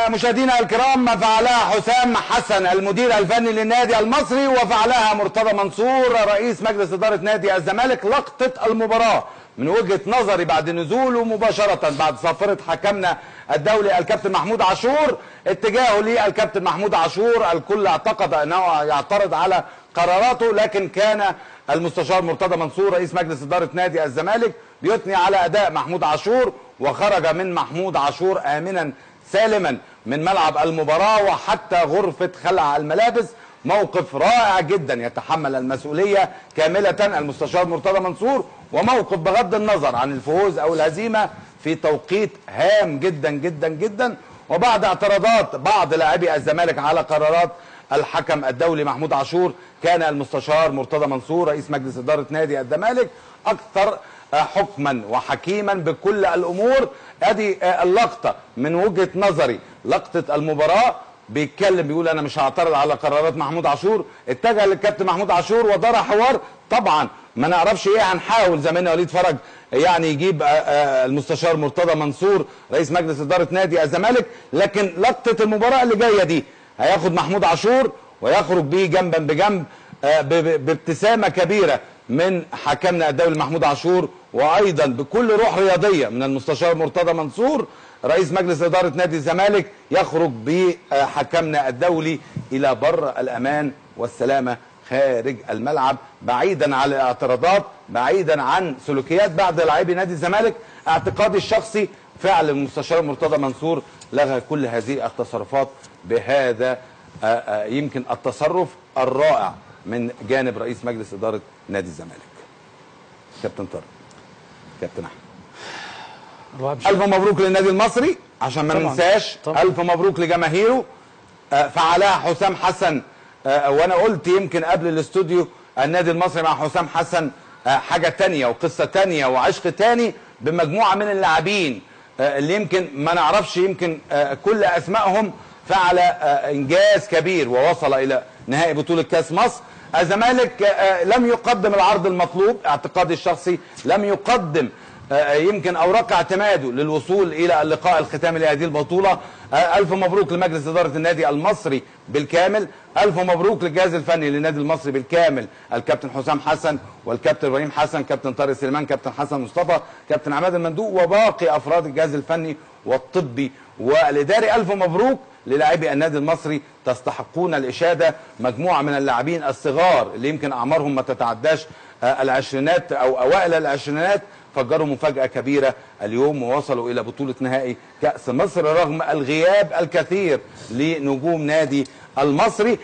مشاهدينا الكرام، ما فعلها حسام حسن المدير الفني للنادي المصري وفعلها مرتضى منصور رئيس مجلس إدارة نادي الزمالك لقطة المباراة من وجهة نظري بعد نزوله مباشرة بعد صافرة حكمنا الدولي الكابتن محمود عاشور اتجاهه للكابتن محمود عاشور. الكل اعتقد انه يعترض على قراراته، لكن كان المستشار مرتضى منصور رئيس مجلس إدارة نادي الزمالك بيثني على أداء محمود عاشور، وخرج من محمود عاشور آمنا سالما من ملعب المباراة وحتى غرفة خلع الملابس. موقف رائع جدا يتحمل المسؤولية كاملة المستشار مرتضى منصور، وموقف بغض النظر عن الفوز أو الهزيمة في توقيت هام جدا جدا جدا. وبعد اعتراضات بعض لاعبي الزمالك على قرارات الحكم الدولي محمود عاشور، كان المستشار مرتضى منصور رئيس مجلس إدارة نادي الزمالك أكثر حكما وحكيما بكل الأمور. ادي اللقطة من وجهة نظري، لقطة المباراة. بيتكلم بيقول انا مش هعترض على قرارات محمود عاشور، اتجه للكابتن محمود عاشور ودار حوار. طبعا ما نعرفش ايه، هنحاول زميلنا وليد فرج يعني يجيب المستشار مرتضى منصور رئيس مجلس إدارة نادي الزمالك، لكن لقطة المباراة اللي جاية دي هياخد محمود عاشور ويخرج بيه جنبا بجنب بابتسامة كبيرة من حكمنا الدولي محمود عاشور، وايضا بكل روح رياضية من المستشار مرتضى منصور رئيس مجلس إدارة نادي الزمالك، يخرج بحكمنا الدولي إلى بر الأمان والسلامة خارج الملعب، بعيدا عن الاعتراضات، بعيدا عن سلوكيات بعض لاعبي نادي الزمالك. اعتقادي الشخصي فعل المستشار مرتضى منصور لغى كل هذه التصرفات بهذا يمكن التصرف الرائع من جانب رئيس مجلس إدارة نادي الزمالك. كابتن طارق، كابتن أحمد، ألف مبروك للنادي المصري عشان ما ننساش. ألف مبروك لجماهيره. فعلها حسام حسن، وأنا قلت يمكن قبل الاستوديو النادي المصري مع حسام حسن حاجة تانية وقصة تانية وعشق تاني بمجموعة من اللاعبين اللي يمكن ما نعرفش يمكن كل أسمائهم. فعل إنجاز كبير ووصل إلى نهائي بطولة كأس مصر. الزمالك لم يقدم العرض المطلوب، اعتقادي الشخصي لم يقدم يمكن اوراق اعتماده للوصول الى اللقاء الختامي لهذه البطوله. الف مبروك لمجلس اداره النادي المصري بالكامل، الف مبروك للجهاز الفني للنادي المصري بالكامل، الكابتن حسام حسن والكابتن ابراهيم حسن، كابتن طارق سليمان، كابتن حسن مصطفى، كابتن عماد المندوق، وباقي افراد الجهاز الفني والطبي والاداري. الف مبروك للاعبي النادي المصري، تستحقون الاشاده. مجموعه من اللاعبين الصغار اللي يمكن اعمارهم ما تتعداش العشرينات او اوائل العشرينات فجروا مفاجأة كبيرة اليوم ووصلوا إلى بطولة نهائي كأس مصر رغم الغياب الكثير لنجوم نادي المصري.